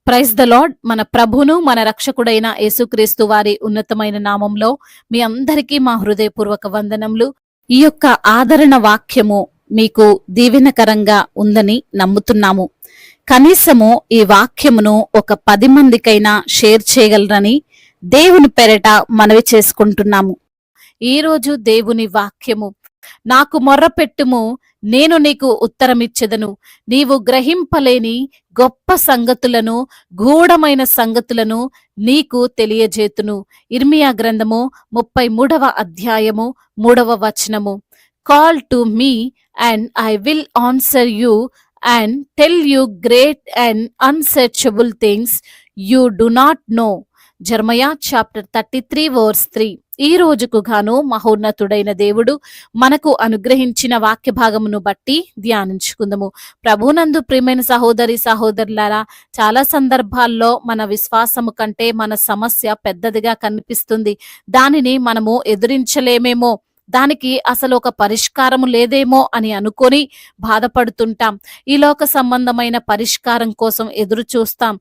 Praise the lord. మన ప్రభును మన రక్షకుడైన యేసుక్రీస్తు వారి ఉన్నతమైన నామంలో మీ అందరికీ మా హృదయపూర్వక వందనములు. ఈ యొక్క ఆదరణ వాక్యము మీకు దీవెనకరంగా ఉందని నమ్ముతున్నాము. కనీసము ఈ వాక్యమును ఒక 10 మందికైనా షేర్ చేయగలరని దేవుని పేరట మనవి చేసుకుంటున్నాము. ఈరోజు దేవుని వాక్యము, నాకు మొర్రపెట్టుము, నేను నీకు ఉత్తరమిచ్చెదను, నీవు గ్రహింపలేని గొప్ప సంగతులను, గూఢమైన సంగతులను నీకు తెలియజేతును. ఇర్మియా గ్రంథము 33వ అధ్యాయము 3వ వచనము. Call to me and I will answer you and tell you great and unsearchable things you do not know. Jeremiah chapter 33 verse 3. ఈ రోజుకు గాను మహోన్నతుడైన దేవుడు మనకు అనుగ్రహించిన వాక్య భాగమును బట్టి ధ్యానించుకుందాము. ప్రభునందు ప్రియమైన సహోదరి సహోదరులారా, చాలా సందర్భాల్లో మన విశ్వాసము కంటే మన సమస్య పెద్దదిగా కనిపిస్తుంది. దానిని మనము ఎదురించలేమేమో, దానికి అసలు ఒక పరిష్కారము లేదేమో అని అనుకొని బాధపడుతుంటాం. ఈ లోక సంబంధమైన పరిష్కారం కోసం ఎదురు చూస్తాం.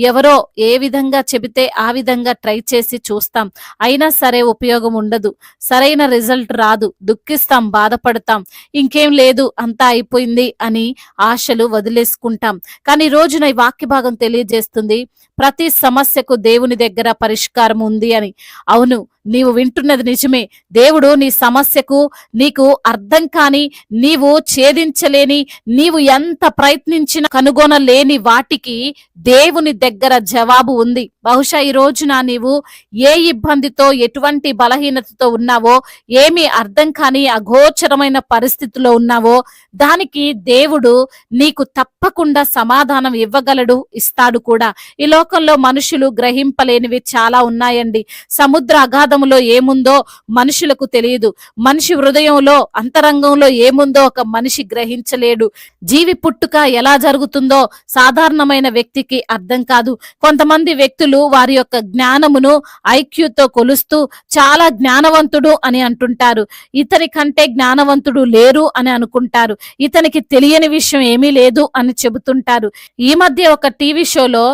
ఎవరో ఏ విధంగా చెబితే ఆ విధంగా ట్రై చేసి చూస్తాం. అయినా సరే ఉపయోగం ఉండదు, సరైన రిజల్ట్ రాదు. దుఃఖిస్తాం, బాధపడతాం, ఇంకేం లేదు, అంతా అయిపోయింది అని ఆశలు వదిలేసుకుంటాం. కానీ ఈ రోజున ఈ వాక్య భాగం తెలియజేస్తుంది, ప్రతి సమస్యకు దేవుని దగ్గర పరిష్కారం ఉంది అని. అవును, నీవు వింటున్నది నిజమే. దేవుడు నీ సమస్యకు, నీకు అర్థం కాని, నీవు ఛేదించలేని, నీవు ఎంత ప్రయత్నించినా కనుగొనలేని వాటికి దేవుని దగ్గర జవాబు ఉంది. బహుశా ఈ రోజున నీవు ఏ ఇబ్బందితో, ఎటువంటి బలహీనతతో ఉన్నావో, ఏమీ అర్థం కాని అగోచరమైన పరిస్థితిలో ఉన్నావో, దానికి దేవుడు నీకు తప్పకుండా సమాధానం ఇవ్వగలడు, ఇస్తాడు కూడా. ఈ లోకంలో మనుషులు గ్రహింపలేనివి చాలా ఉన్నాయండి. సముద్ర అగాధములో ఏముందో మనుషులకు తెలియదు. మనిషి హృదయంలో, అంతరంగంలో ఏముందో ఒక మనిషి గ్రహించలేడు. జీవి పుట్టుక ఎలా జరుగుతుందో సాధారణమైన వ్యక్తికి అర్థం కాదు. కొంతమంది వ్యక్తులు వారి యొక్క జ్ఞానమును ఐక్యూతో కొలుస్తూ చాలా జ్ఞానవంతుడు అని అంటుంటారు. ఇతని కంటే జ్ఞానవంతుడు లేరు అని అనుకుంటారు. ఇతనికి తెలియని విషయం ఏమీ లేదు అని చెబుతుంటారు. ఈ మధ్య ఒక టీవీ షోలో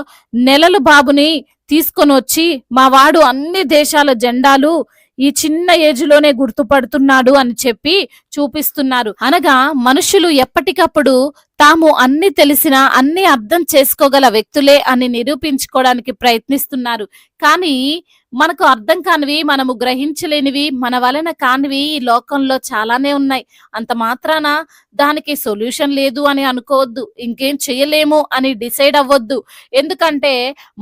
నెలలు బాబుని తీసుకొని వచ్చి, మా వాడు అన్ని దేశాల జెండాలు ఈ చిన్న ఏజ్ లోనే గుర్తుపడుతున్నాడు అని చెప్పి చూపిస్తున్నారు. అనగా మనుషులు ఎప్పటికప్పుడు తాము అన్ని తెలిసినా, అన్ని అర్థం చేసుకోగల వ్యక్తులే అని నిరూపించుకోవడానికి ప్రయత్నిస్తున్నారు. కానీ మనకు అర్థం కానివి, మనము గ్రహించలేనివి, మన వలన కానివి ఈ లోకంలో చాలానే ఉన్నాయి. అంత మాత్రాన దానికి సొల్యూషన్ లేదు అని అనుకోవద్దు, ఇంకేం చేయలేము అని డిసైడ్ అవ్వద్దు. ఎందుకంటే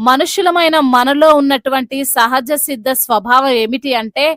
మనుషులమైన మనలో ఉన్నటువంటి సహజ సిద్ధ స్వభావం ఏమిటి అంటే,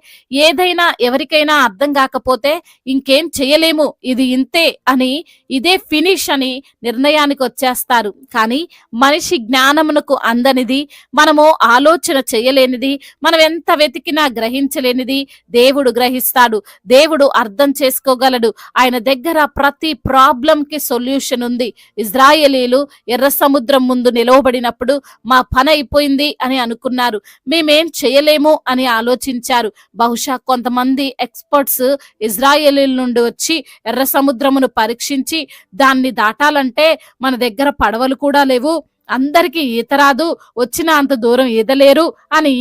ఏదైనా ఎవరికైనా అర్థం కాకపోతే ఇంకేం చేయలేము, ఇది ఇంతే అని, ఇదే ఫినిష్ అని నిర్ణయానికి వచ్చేస్తారు. కానీ మనిషి జ్ఞానమునకు అందనిది, మనము ఆలోచన చేయలేనిది, మనం ఎంత వెతికినా గ్రహించలేనిది దేవుడు గ్రహిస్తాడు. దేవుడు అర్థం చేసుకోగలడు. ఆయన దగ్గర ప్రతి ప్రాబ్లం కి సొల్యూషన్ ఉంది. ఇజ్రాయేలీలు ఎర్ర సముద్రం ముందు నిలవబడినప్పుడు మా పని అయిపోయింది అని అనుకున్నారు. మేమేం చేయలేము అని ఆలోచించారు. బహుశా కొంతమంది ఎక్స్పర్ట్స్ ఇజ్రాయేలీల నుండి వచ్చి ఎర్ర సముద్రమును పరీక్షించి, దాన్ని దాటాలంటే మన దగ్గర పడవలు కూడా లేవు, అందరికీ ఈత రాదు, వచ్చిన అంత దూరం ఈదలేరు అని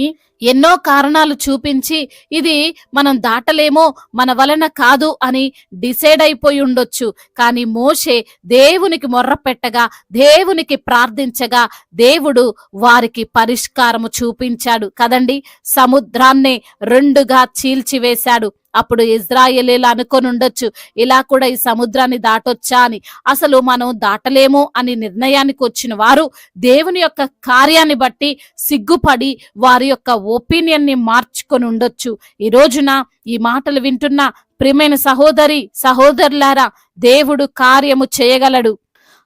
ఎన్నో కారణాలు చూపించి, ఇది మనం దాటలేమో, మన వలన కాదు అని డిసైడ్ అయిపోయి ఉండొచ్చు. కానీ మోషే దేవునికి మొర్రపెట్టగా, దేవునికి ప్రార్థించగా దేవుడు వారికి పరిష్కారము చూపించాడు కదండి. సముద్రాన్నే 2గా చీల్చివేశాడు. అప్పుడు ఇజ్రాయేలీలు అనుకొని ఉండొచ్చు, ఇలా కూడా ఈ సముద్రాన్ని దాటొచ్చా అని. అసలు మనం దాటలేము అని నిర్ణయానికి వచ్చిన వారు దేవుని యొక్క కార్యాన్ని బట్టి సిగ్గుపడి వారి యొక్క ఒపీనియన్ ని మార్చుకొని ఉండొచ్చు. ఈ రోజున ఈ మాటలు వింటున్న ప్రియమైన సహోదరి సహోదరులారా, దేవుడు కార్యము చేయగలడు.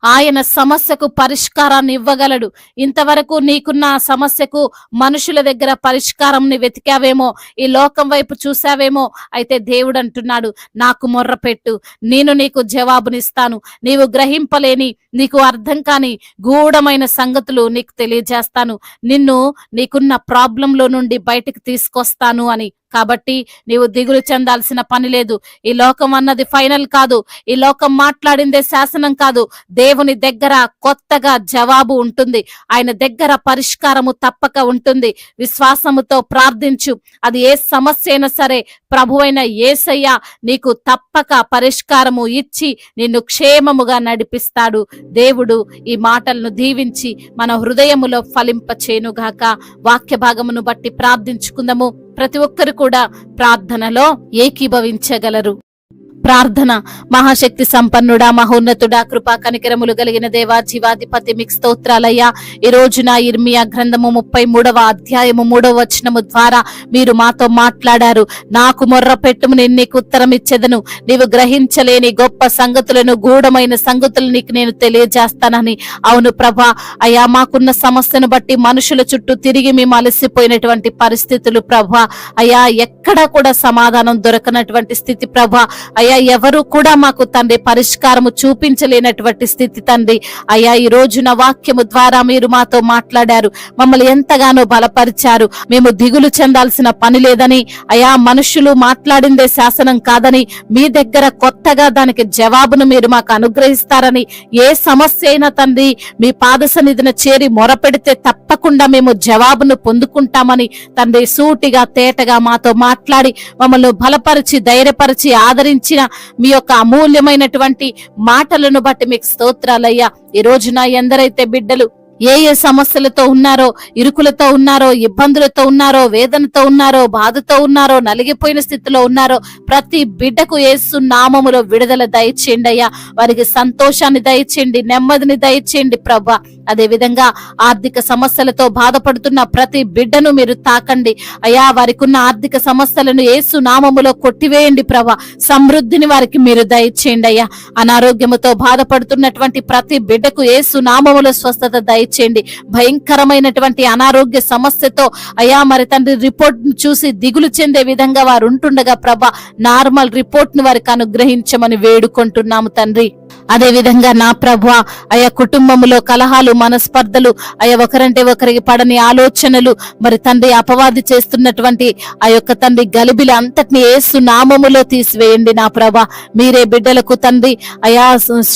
ఆయన సమస్యకు పరిష్కారాన్ని ఇవ్వగలడు. ఇంతవరకు నీకున్న సమస్యకు మనుషుల దగ్గర పరిష్కారంని వెతికావేమో, ఈ లోకం వైపు చూసావేమో. అయితే దేవుడు అంటున్నాడు, నాకు మొర్రపెట్టు, నేను నీకు జవాబునిస్తాను. నీవు గ్రహింపలేని, నీకు అర్థం కాని గూఢమైన సంగతులు నీకు తెలియజేస్తాను. నిన్ను నీకున్న ప్రాబ్లంలో నుండి బయటికి తీసుకొస్తాను అని కాబట్టి నీవు దిగులు చెందాల్సిన పని లేదు. ఈ లోకం అన్నది ఫైనల్ కాదు. ఈ లోకం మాట్లాడిందే శాసనం కాదు. దేవుని దగ్గర కొత్తగా జవాబు ఉంటుంది. ఆయన దగ్గర పరిష్కారము తప్పక ఉంటుంది. విశ్వాసముతో ప్రార్థించు. అది ఏ సమస్య అయినా సరే ప్రభువైన యేసయ్య నీకు తప్పక పరిష్కారము ఇచ్చి నిన్ను క్షేమముగా నడిపిస్తాడు. దేవుడు ఈ మాటలను దీవించి మన హృదయములో ఫలింపచేయునుగాక. వాక్య భాగమును బట్టి ప్రార్థించుకుందాము. ప్రతి ఒక్కరు కూడా ప్రార్థనలో ఏకీభవించగలరు. ప్రార్థన. మహాశక్తి సంపన్నుడా, మహోన్నతుడా, కృపా కనికరములు కలిగిన దేవా, జీవాధిపతి, మీకు స్తోత్రాలయ్యా. ఈ రోజున ఇర్మియా గ్రంథము 33వ అధ్యాయము 3వ వచనము ద్వారా మీరు మాతో మాట్లాడారు. నాకు మొర్ర పెట్టుము, నేను నీకు ఉత్తరం ఇచ్చేదను. నీవు గ్రహించలేని గొప్ప సంగతులను, గూఢమైన సంగతులు నీకు నేను తెలియజేస్తానని. అవును ప్రభా, అయ్యా మాకున్న సమస్యను బట్టి మనుషుల చుట్టూ తిరిగి మేము అలసిపోయినటువంటి పరిస్థితులు ప్రభా. అయ్యా ఎక్కడా కూడా సమాధానం దొరకనటువంటి స్థితి ప్రభా. అయ్యా ఎవరు కూడా మాకు తండ్రి పరిష్కారము చూపించలేనటువంటి స్థితి తండ్రి. అయ్యా ఈ రోజున వాక్యము ద్వారా మీరు మాతో మాట్లాడారు, మమ్మల్ని ఎంతగానో బలపరిచారు. మేము దిగులు చెందాల్సిన పని లేదని, అయ్యా మనుషులు మాట్లాడిందే శాసనం కాదని, మీ దగ్గర కొత్తగా దానికి జవాబును మీరు మాకు అనుగ్రహిస్తారని, ఏ సమస్య అయినా తండ్రి మీ పాద సన్నిధిన చేరి మొరపెడితే తప్పకుండా మేము జవాబును పొందుకుంటామని తండ్రి సూటిగా తేటగా మాతో మాట్లాడి మమ్మల్ని బలపరిచి ధైర్యపరిచి ఆదరించిన మీ యొక్క అమూల్యమైనటువంటి మాటలను బట్టి మీకు స్తోత్రాలయ్యా. ఈ రోజున ఎందరైతే బిడ్డలు ఏ ఏ సమస్యలతో ఉన్నారో, ఇరుకులతో ఉన్నారో, ఇబ్బందులతో ఉన్నారో, వేదనతో ఉన్నారో, బాధతో ఉన్నారో, నలిగిపోయిన స్థితిలో ఉన్నారో, ప్రతి బిడ్డకు యేసు నామములో విడుదల దయచేయండి అయ్యా. వారికి సంతోషాన్ని దయచేయండి, నెమ్మదిని దయచేయండి ప్రభా. అదే విధంగా ఆర్థిక సమస్యలతో బాధపడుతున్న ప్రతి బిడ్డను మీరు తాకండి అయ్యా. వారికి ఉన్న ఆర్థిక సమస్యలను యేసు నామములో కొట్టివేయండి ప్రభా. సమృద్ధిని వారికి మీరు దయచేయండి అయ్యా. అనారోగ్యముతో బాధపడుతున్నటువంటి ప్రతి బిడ్డకు యేసు నామములో స్వస్థత దయచేయండి. భయంకరమైనటువంటి అనారోగ్య సమస్యతో అయ్యా మరి తండ్రి రిపోర్ట్ చూసి దిగులు చెందే విధంగా వారు ఉంటుండగా ప్రభా, నార్మల్ రిపోర్ట్ ను వారికి అనుగ్రహించమని వేడుకుంటున్నాము తండ్రి. అదే విధంగా నా ప్రభువా, అయ్యా కుటుంబములో కలహాలు, మనస్పర్ధలు, అయ్యా ఒకరంటే ఒకరికి పడని ఆలోచనలు, మరి తండ్రి అపవాది చేస్తున్నటువంటి ఆ యొక్క తండ్రి గలిబిలి అంతటిని యేసు నామములో తీసివేయండి నా ప్రభా. మీరే బిడ్డలకు తండ్రి అయ్యా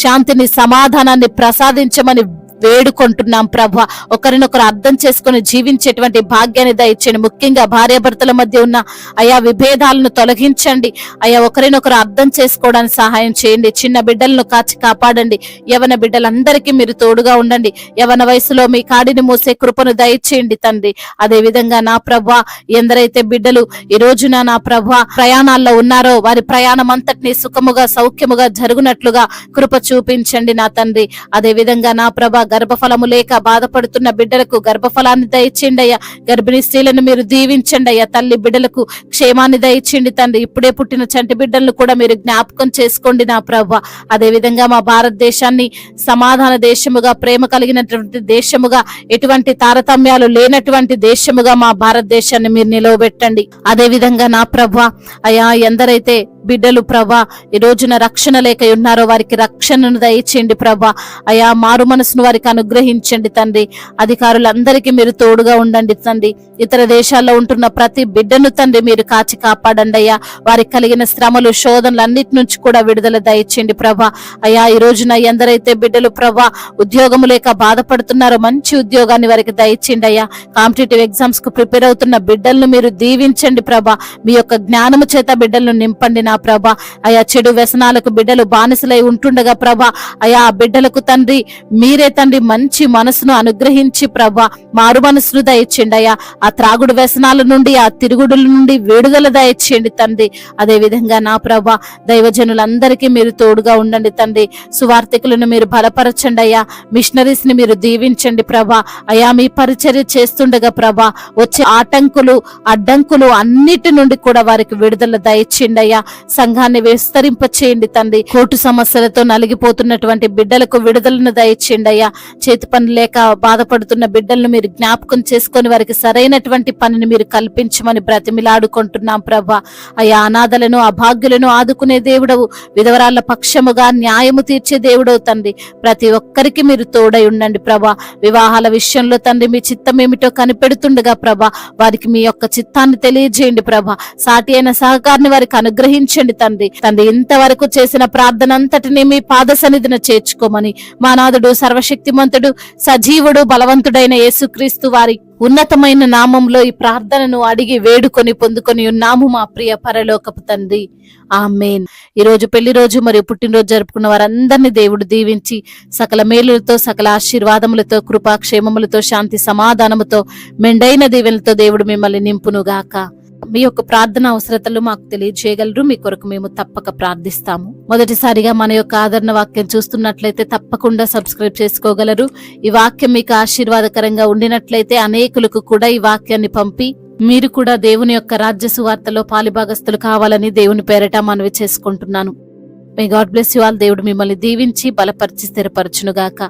శాంతిని, సమాధానాన్ని ప్రసాదించమని వేడుకుంటున్నాం ప్రభా. ఒకరినొకరు అర్థం చేసుకుని జీవించేటువంటి భాగ్యాన్ని దయచేయండి. ముఖ్యంగా భార్యాభర్తల మధ్య ఉన్న అయా విభేదాలను తొలగించండి అయా. ఒకరినొకరు అర్థం చేసుకోవడానికి సహాయం చేయండి. చిన్న బిడ్డలను కాచి కాపాడండి. యవన బిడ్డలందరికీ మీరు తోడుగా ఉండండి. యవన వయసులో మీ కాడిని మోసే కృపను దయచేయండి తండ్రి. అదే విధంగా నా ప్రభా, ఎందరైతే బిడ్డలు ఈ రోజున నా ప్రభా ప్రయాణాల్లో ఉన్నారో వారి ప్రయాణం అంతటిని సుఖముగా సౌఖ్యముగా జరుగునట్లుగా కృప చూపించండి నా తండ్రి. అదే విధంగా నా ప్రభా, గర్భఫలము లేక బాధపడుతున్న బిడ్డలకు గర్భఫలాన్ని దయచేయండి అయ్యా. గర్భిణీ స్త్రీలను మీరు దీవించండి అయ్యా. తల్లి బిడ్డలకు క్షేమాన్ని దయచేయండి తండ్రి. ఇప్పుడే పుట్టిన చంటి బిడ్డలను కూడా మీరు జ్ఞాపకం చేసుకోండి నా ప్రభా. అదే విధంగా మా భారతదేశాన్ని సమాధాన దేశముగా, ప్రేమ కలిగినటువంటి దేశముగా, ఎటువంటి తారతమ్యాలు లేనటువంటి దేశముగా మా భారతదేశాన్ని మీరు నిలవబెట్టండి. అదే విధంగా నా ప్రభా అయ్యా, ఎందరైతే బిడ్డలు ప్రభా ఈ రోజున రక్షణ లేక ఉన్నారో వారికి రక్షణను దయచేయండి ప్రభా. అయా మారు మనసును వారికి అనుగ్రహించండి తండ్రి. అధికారులందరికీ మీరు తోడుగా ఉండండి తండ్రి. ఇతర దేశాల్లో ఉంటున్న ప్రతి బిడ్డను తండ్రి మీరు కాచి కాపాడండి అయ్యా. వారికి కలిగిన శ్రమలు, శోధనలు అన్నిటి నుంచి కూడా విడుదల దయచేయండి ప్రభా. అయా ఈ రోజున ఎందరైతే బిడ్డలు ప్రభా ఉద్యోగము లేక బాధపడుతున్నారో మంచి ఉద్యోగాన్ని వారికి దయచేయండి అయ్యా. కాంపిటేటివ్ ఎగ్జామ్స్ కు ప్రిపేర్ అవుతున్న బిడ్డలను మీరు దీవించండి ప్రభా. మీ యొక్క జ్ఞానము చేత బిడ్డలను నింపండి నా ప్రభా. అయా చెడు వ్యసనాలకు బిడ్డలు బానిసలై ఉంటుండగా ప్రభా అయా ఆ బిడ్డలకు తండ్రి మీరే తండ్రి మంచి మనసును అనుగ్రహించి ప్రభా మారు మనసును దయచేయండి అయ్యా. ఆ త్రాగుడు వ్యసనాల నుండి, ఆ తిరుగుడుల నుండి విడుదల దయచేయండి తండ్రి. అదే విధంగా నా ప్రభా దైవజనులందరికీ మీరు తోడుగా ఉండండి తండ్రి. సువార్థికులను మీరు బలపరచండి అయ్యా. మిషనరీస్ ని మీరు దీవించండి ప్రభా. అయా మీ పరిచర్య చేస్తుండగా ప్రభా వచ్చే ఆటంకులు, అడ్డంకులు అన్నిటి నుండి కూడా వారికి విడుదల దయచేయండి అయ్యా. సంఘాన్ని విస్తరింప చేయండి తండ్రి. కోర్టు సమస్యలతో నలిగిపోతున్నటువంటి బిడ్డలకు విడుదలను దయచేయండి అయ్యా. చేతి పని లేక బాధపడుతున్న బిడ్డలను మీరు జ్ఞాపకం చేసుకొని వారికి సరైనటువంటి పనిని మీరు కల్పించమని బ్రతిమిలాడుకుంటున్నాం ప్రభా. అయా అనాథలను అభాగ్యులను ఆదుకునే దేవుడవు, విధవరాళ్ల పక్షముగా న్యాయము తీర్చే దేవుడవు తండ్రి. ప్రతి ఒక్కరికి మీరు తోడై ఉండండి ప్రభా. వివాహాల విషయంలో తండ్రి మీ చిత్తం ఏమిటో కనిపెడుతుండగా ప్రభా వారికి మీ యొక్క చిత్తాన్ని తెలియజేయండి ప్రభా. సాటి అయిన సహకారాన్ని వారికి అనుగ్రహించండి తండ్రి. ఇంతవరకు చేసిన ప్రార్థన అంతటినీ మీ పాద సన్నిధిన చేర్చుకోమని మా నాథుడు సర్వశక్తిమంతుడు సజీవుడు బలవంతుడైన యేసుక్రీస్తు వారి ఉన్నతమైన నామంలో ఈ ప్రార్థనను అడిగి వేడుకొని పొందుకొని ఉన్నాము మా ప్రియ పరలోకపు తండ్రి. ఆమేన్. ఈ రోజు పెళ్లి రోజు మరియు పుట్టినరోజు జరుపుకున్న వారందరినీ దేవుడు దీవించి సకల మేలులతో సకల ఆశీర్వాదములతో కృపాక్షేమములతో శాంతి సమాధానముతో మెండైన దీవెనలతో దేవుడు మిమ్మల్ని నింపునుగాక. మీ యొక్క ప్రార్థన అవసరతలు మాకు తెలియజేయగలరు. మీ కొరకు మేము తప్పక ప్రార్థిస్తాము. మొదటిసారిగా మన యొక్క ఆదరణ వాక్యం చూస్తున్నట్లయితే తప్పకుండా సబ్స్క్రైబ్ చేసుకోగలరు. ఈ వాక్యం మీకు ఆశీర్వాదకరంగా ఉండినట్లయితే అనేకులకు కూడా ఈ వాక్యాన్ని పంపి మీరు కూడా దేవుని యొక్క రాజ్య సువార్తలో పాలిభాగస్తులు కావాలని దేవుని పేరట మనవి చేసుకుంటున్నాను. May God bless you all. దేవుడు మిమ్మల్ని దీవించి బలపరిచి స్థిరపరచునుగాక.